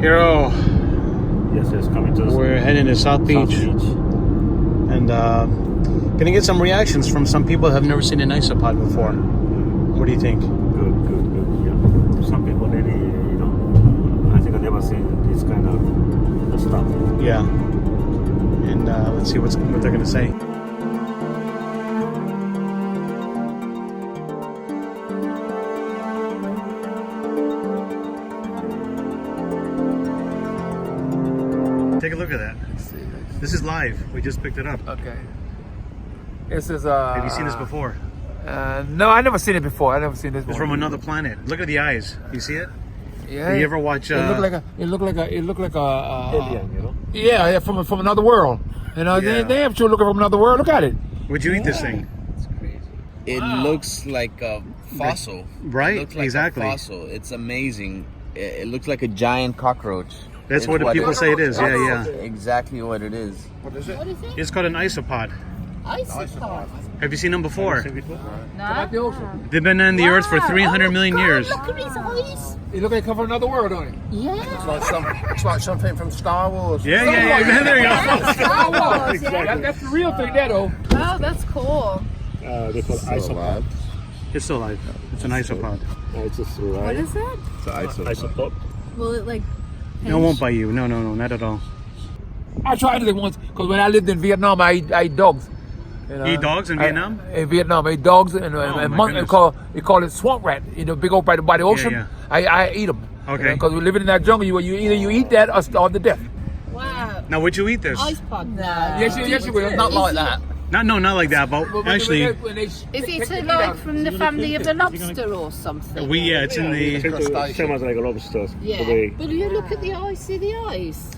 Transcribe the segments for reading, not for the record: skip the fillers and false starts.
Hero, Yes, coming to we're heading to South Beach, and gonna get some reactions from some people who have never seen an isopod before. What do you think? Good. Yeah. Some people really, I think I've never seen this kind of stuff. Yeah, and let's see what they're gonna say. Take a look at that. This is live. We just picked it up. Okay. This is Have you seen this before? No, I never seen it before. I never seen this. It's from another planet. Look at the eyes. You see it? Yeah. Do you ever watch? It looked like a. Alien, Yeah, from another world. Yeah. They have to look from another world. Look at it. Would you eat this thing? It looks like a fossil. Right, It looks like exactly. a fossil. It's amazing. It looks like a giant cockroach. That's It's what the people say it is. Yeah. Exactly what it is. What is it? What is it? It's called an isopod. Isopod. Have you seen them before? Like the ocean. They've been on the earth for 300 million years. Look at his eyes. It look like it come from another world, don't it? Yeah. It's like something from Star Wars. Yeah. There you go. Star Wars, yeah. That's the real thing, there, though. Oh, that's cool. They call isopod. It's still alive. It's an isopod. It's just What right. is it? Isopod. Will it like? No, it won't bite you. No, not at all. I tried it once because when I lived in Vietnam, I ate dogs. You know? Eat dogs in Vietnam? In Vietnam, I ate dogs and my monkeys. goodness. They call it swamp rat. Big old by the ocean. Yeah. I eat them. Okay. Because we're living in that jungle. You either you eat that or starve to death. Wow. Now, would you eat this? Ice pod. No. Yes, you will. Not like that. Not like that. But actually, Is it like from the family of the lobster or something? it's in the. Same as like a lobster. Yeah. But you look at the eyes. See the eyes.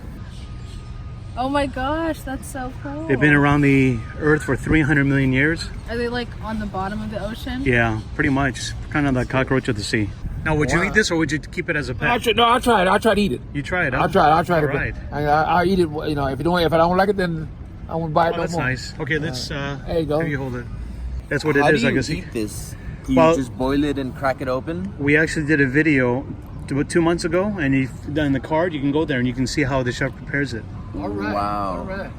Oh my gosh, that's so cool. They've been around the Earth for 300 million years. Are they like on the bottom of the ocean? Yeah, pretty much. Kind of the cockroach of the sea. Now, would you eat this or would you keep it as a pet? I tried. I tried to eat it. You try it. Huh? I tried it. All right. I eat it. If I don't like it, then I won't buy it Oh, no that's more. nice. Okay, let's. There you go. Have you hold it. That's what How it is. do I you guess. eat this? Do you Well- just boil it and crack it open? We actually did a video about 2 months ago, and in the card you can go there and you can see how the chef prepares it. All right. Wow. All right.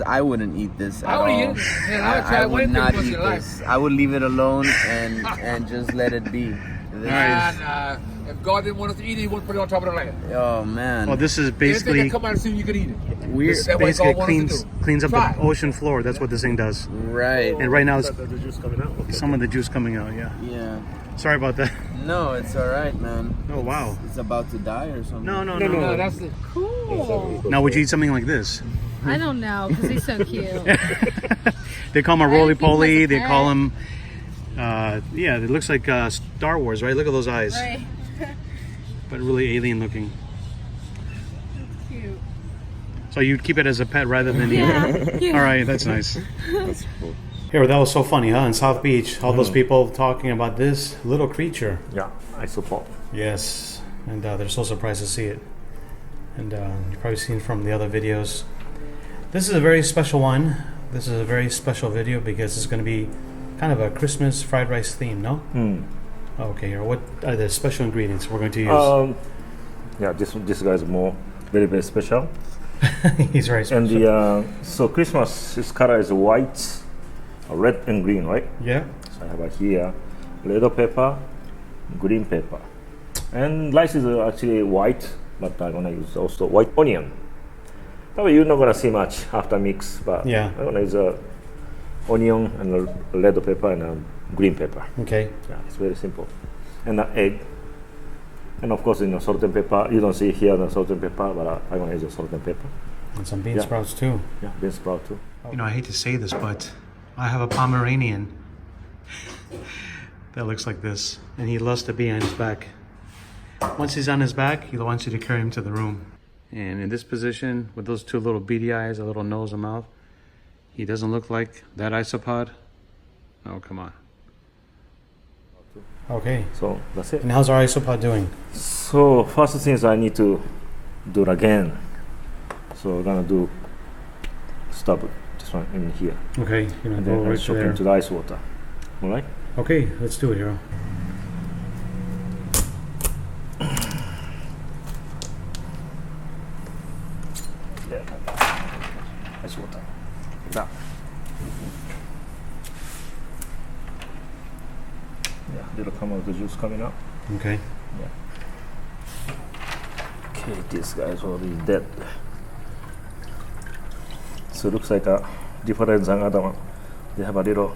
I wouldn't eat this at I would all. eat it. Man, I I tried would one not thing once eat in life. this. I would leave it alone and just let it be. This Nah. If God didn't want us to eat it, He wouldn't put it on top of the land. Oh man. Well, this is Anything basically that come out of the sea, you can eat it. weird. That's what Basically, God wanted us to do. cleans up Try the it. ocean floor. That's what this thing does. Right. And right now, it's The juice coming out. Okay. some of the juice coming out. Yeah. Yeah. Sorry about that. No, it's all right, man. Oh wow. It's about to die or something. No. No, that's it. Cool. Now, would you eat something like this? I don't know because he's so cute. They call him a I think roly he's poly. a They pet. call him. It looks like Star Wars, right? Look at those eyes. Right. But really alien looking. Cute. So you'd keep it as a pet rather than eat it? Yeah. All right, that's nice. That's cool. Here, that was so funny, huh? In South Beach, all those people talking about this little creature. Yeah, isopod. Yes, and they're so surprised to see it. And you've probably seen from the other videos. This is a very special one. This is a very special video because it's going to be kind of a Christmas fried rice theme, no? Okay, here, what are the special ingredients we're going to use? Yeah, this guy is very very special. He's very special. And the so Christmas, this color is white, red and green, right? Yeah. So I have here red pepper, green pepper, and rice is actually white, but I'm gonna use also white onion. Probably you're not gonna see much after mix, but Yeah. I'm gonna use onion and red pepper and green pepper. Okay. Yeah, it's very simple. And an egg, and of course salt and pepper. You don't see here the salt and pepper, but I'm gonna use salt and pepper. And some bean Yeah. sprouts too. Yeah, bean sprout too. You know, I hate to say this, but I have a Pomeranian that looks like this, and he loves to be on his back. Once he's on his back, he wants you to carry him to the room. And in this position, with those two little beady eyes, a little nose and mouth, he doesn't look like that isopod. Oh, come on. Okay. So that's it. And how's our isopod doing? So first thing is I need to do it again. So we're gonna stop this one in here, Okay, you know, and go then I right to soak there. into the ice water. All right. Okay, let's do it, Hero. ice water. That. Yeah, little amount of juice coming out. Okay. Okay, this guy is already dead. So it looks like a different than other one. They have a little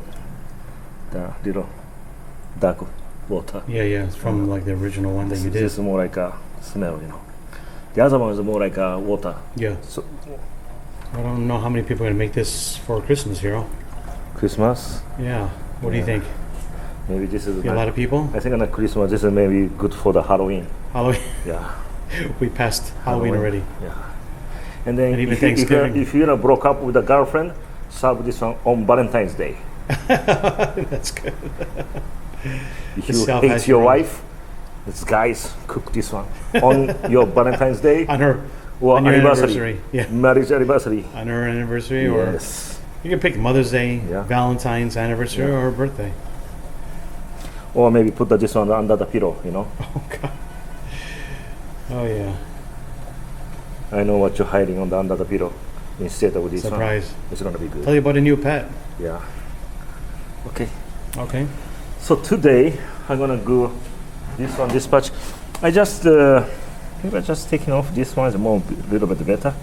dark water. Yeah, yeah. It's from like the original one that you This did. is more like a smell, you know. The other one is more like a water. Yeah. So I don't know how many people are gonna make this for Christmas, Hero. Christmas, Yeah. What do you think? maybe this is Be a lot of people. I think on the Christmas this is maybe good for the Halloween. Halloween. Yeah. We passed Halloween already. Yeah. And then And even if you Thanksgiving. if you broke up with a girlfriend, serve this one on Valentine's Day. That's good. If This you gal hate has your your own. wife, this guys cook this one on your Valentine's Day On her or on your anniversary. anniversary. Yeah. Marriage anniversary. On her anniversary, or Yes. you can pick Mother's Day, Yeah. Valentine's anniversary, Yeah. or her birthday. Or maybe put this one under the pillow, you know. Oh God. Oh yeah. I know what you're hiding under the pillow instead of this one. Surprise. It's gonna be good. Tell you about a new pet. Yeah. Okay. Okay. So today I'm gonna go this one dispatch. I just maybe I'm just taking off this one is more little bit better,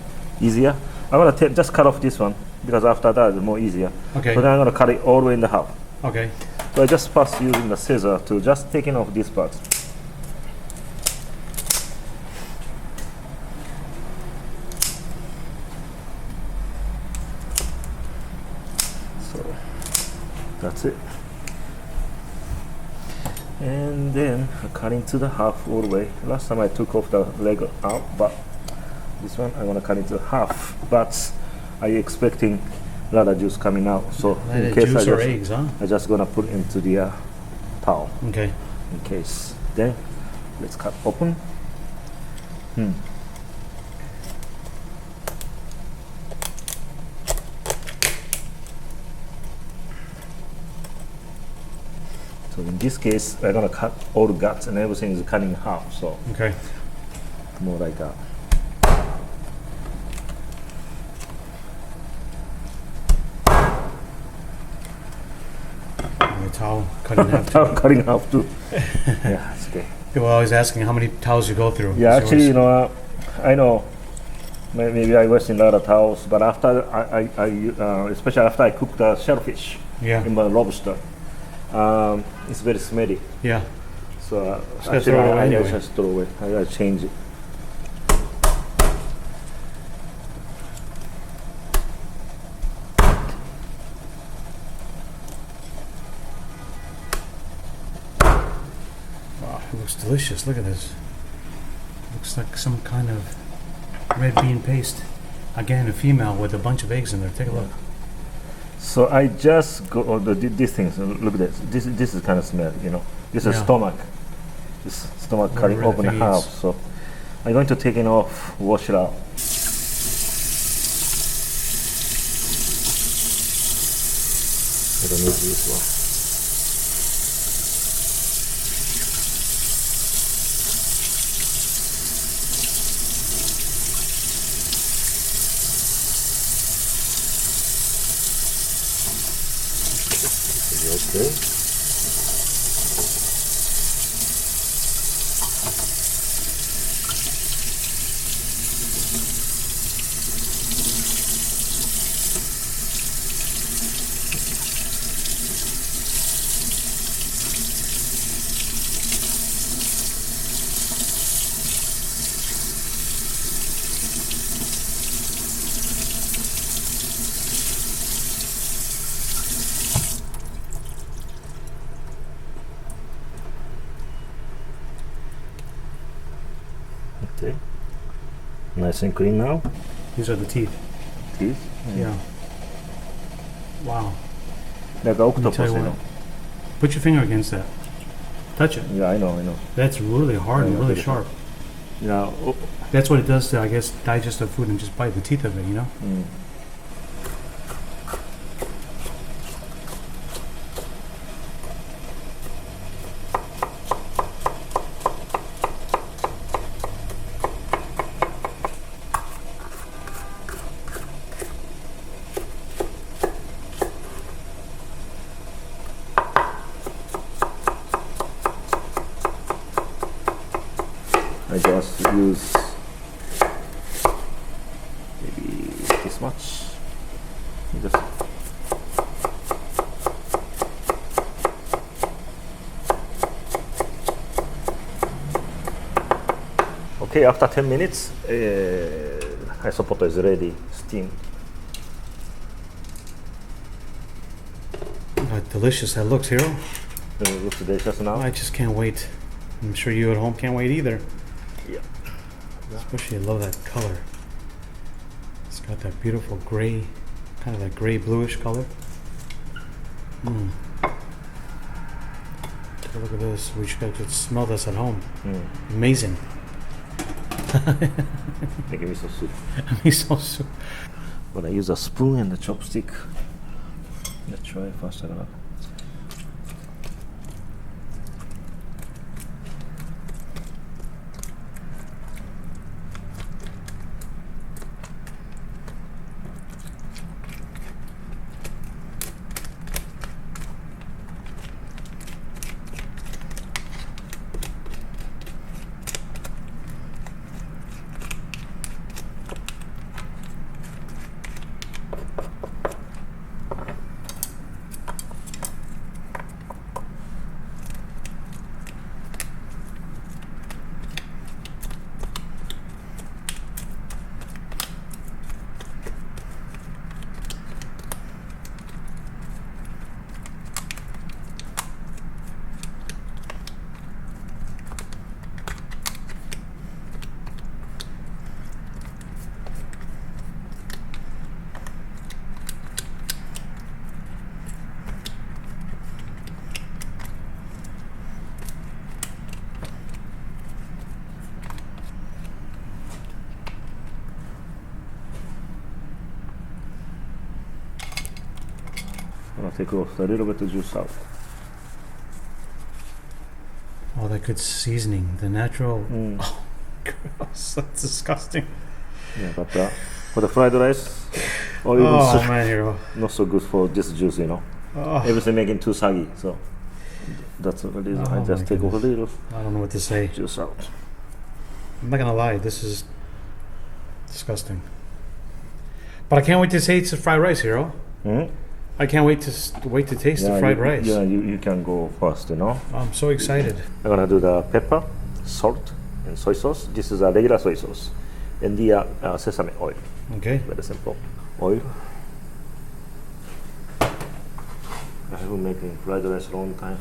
easier. I'm gonna just cut off this one because after that it's more easier. Okay. So then I'm gonna cut it all the way in the half. Okay. So I just first using the scissor to just taking off this part. So that's it. And then I cut into the half all the way. Last time I took off the leg out, but this one I'm gonna cut into half. But I expecting a lot of juice coming out. So in Like case juice I or just, eggs, huh? I just gonna put into the towel Okay. in case. Then let's cut open. So in this case, we're gonna cut all the guts and everything is cut in half. So Okay. more like that. The towel cut in half. I'm cutting half too. Yeah, it's okay. People are always asking how many towels you go through. Yeah, It's actually, you yours. know, I know. Maybe I waste a lot of towels, but after especially after I cook the shellfish Yeah. in my lobster, it's very smelly. Yeah. So gotta actually, throw it away I anyway. just throw away. I gotta change it. Wow, it looks delicious. Look at this. Looks like some kind of red bean paste. Again, a female with a bunch of eggs in there. Take a look. So I just go these things. Look at this. This is kind of smell. You know, this is Yeah. stomach. This stomach Where cutting the open thing half. is. So I'm going to take it off, wash it out. I don't need this one. Okay. Okay. Nice and clean now. These are the teeth. Teeth. Yeah. Wow. Like Let me octopus, tell you you what. know. Put your finger against that. Touch it. Yeah, I know. That's really hard and Yeah, really pretty sharp. Yeah. Oh. That's what it does to, I guess, digest the food and just bite the teeth of it, you know? Mm. I just use maybe this much. Just okay, after 10 minutes, isopoto is ready, steam. Delicious that looks, Hero. It looks delicious now. I just can't wait. I'm sure you at home can't wait either. Yeah. Especially, I love that color. It's got that beautiful gray, kind of that gray bluish color. Take a look at this. We should could smell this at home. Amazing. Make miso soup. Miso soup. But I use a spoon and a chopstick. Let's try first. I don't know. I'll take off a little bit of juice out. All that good seasoning, the natural. Oh, gross! That's disgusting. Yeah, but for the fried rice, oil Oh is man, Hero. not so good for this juice, you know. Oh, Everything making too soggy, so that's the reason I Oh, just my take off a little I don't know what to say. juice out. I'm not gonna lie, this is disgusting. But I can't wait to taste the fried rice, Hero. I can't wait to taste the fried rice. Yeah, you can go first, you know. I'm so excited. I'm gonna do the pepper, salt, and soy sauce. This is a regular soy sauce, and the sesame oil. Okay. Very simple. Oil. I have been making fried rice a long time.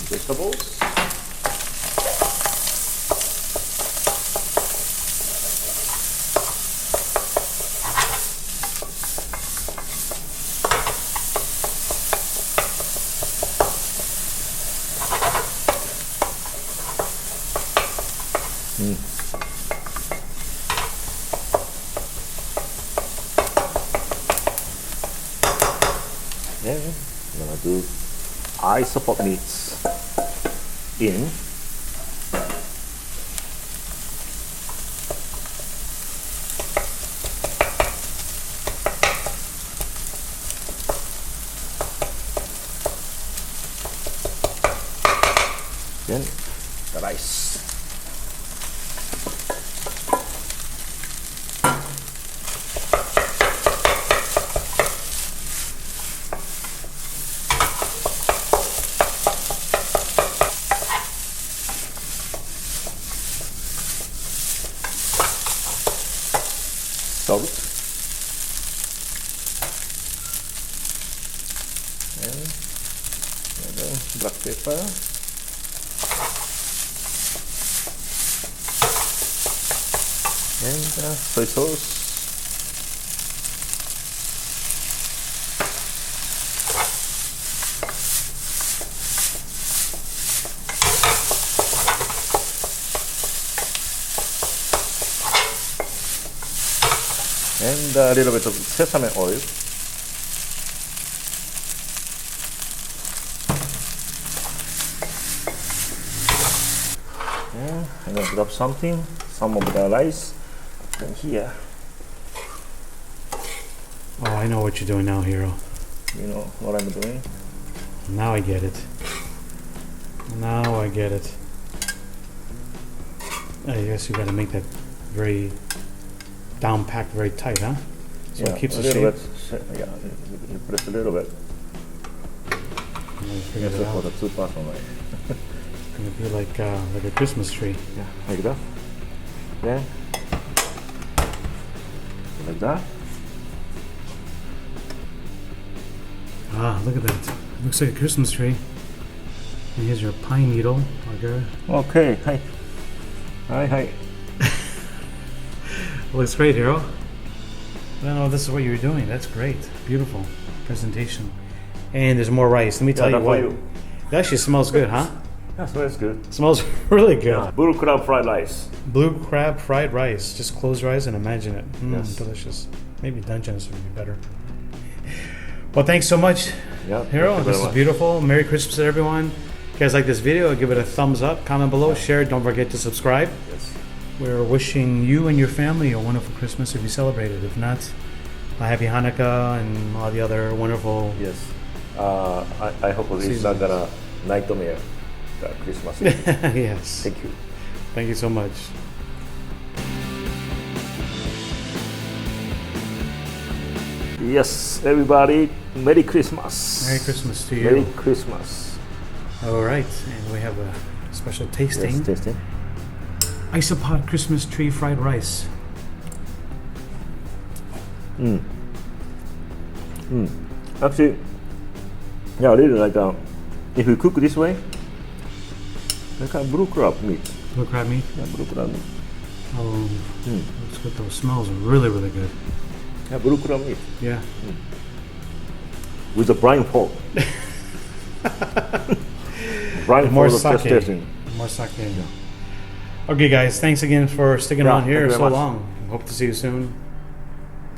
Vegetables. Then I'm gonna do isopod meats in. Then the rice. Salt and then black pepper and soy sauce. And a little bit of sesame oil. I'm gonna grab something, some of the rice. Then here, Oh, I know what you're doing now, Hero. you know what I'm doing. Now I get it. Now I get it. I guess you got to make that very down packed, very tight, huh? So it keeps a the little shape. bit. Yeah, you press a little bit. I figured Just it for out. the 2-person, right? It's gonna be like a Christmas tree. Yeah, like that. Then like that. Ah, look at that. Looks like a Christmas tree. And here's your pine needle. Okay. Okay, hi. Hi. Looks great, Hero. I don't know if this is what you were doing. That's great. Beautiful presentation. And there's more rice. Let me tell you that's what. for you. It actually smells good, huh? Yeah, smells good. Smells really good. Blue crab fried rice. Blue crab fried rice. Just close your eyes and imagine it. Yes. Delicious. Maybe Dungeness would be better. Well, thanks so much, Yeah. Hero. thank you This very is much. beautiful. Merry Christmas to everyone. If you guys like this video, give it a thumbs up, comment below, share it. Don't forget to subscribe. Yes. We're wishing you and your family a wonderful Christmas if you celebrate it. If not, a happy Hanukkah and all the other wonderful. Yes. I hope it's Seasons. not gonna nightmare the Christmas. Yes. Thank you. Thank you so much. Yes, everybody, Merry Christmas. Merry Christmas to you. Merry Christmas. All right, and we have a special tasting. Yes, tasting. Isopod Christmas tree fried rice. Actually, yeah, I really like if you cook this way, like a blue crab meat. Blue crab meat. Yeah, blue crab meat. Oh, looks good. Those smells are really, really good. Yeah, blue crab meat Yeah. with a blindfold. Blindfold More of just sake. tasting. More sake. Okay, guys. Thanks again for sticking Yeah, around here thank you so very much. long. Hope to see you soon.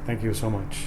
Thank you so much.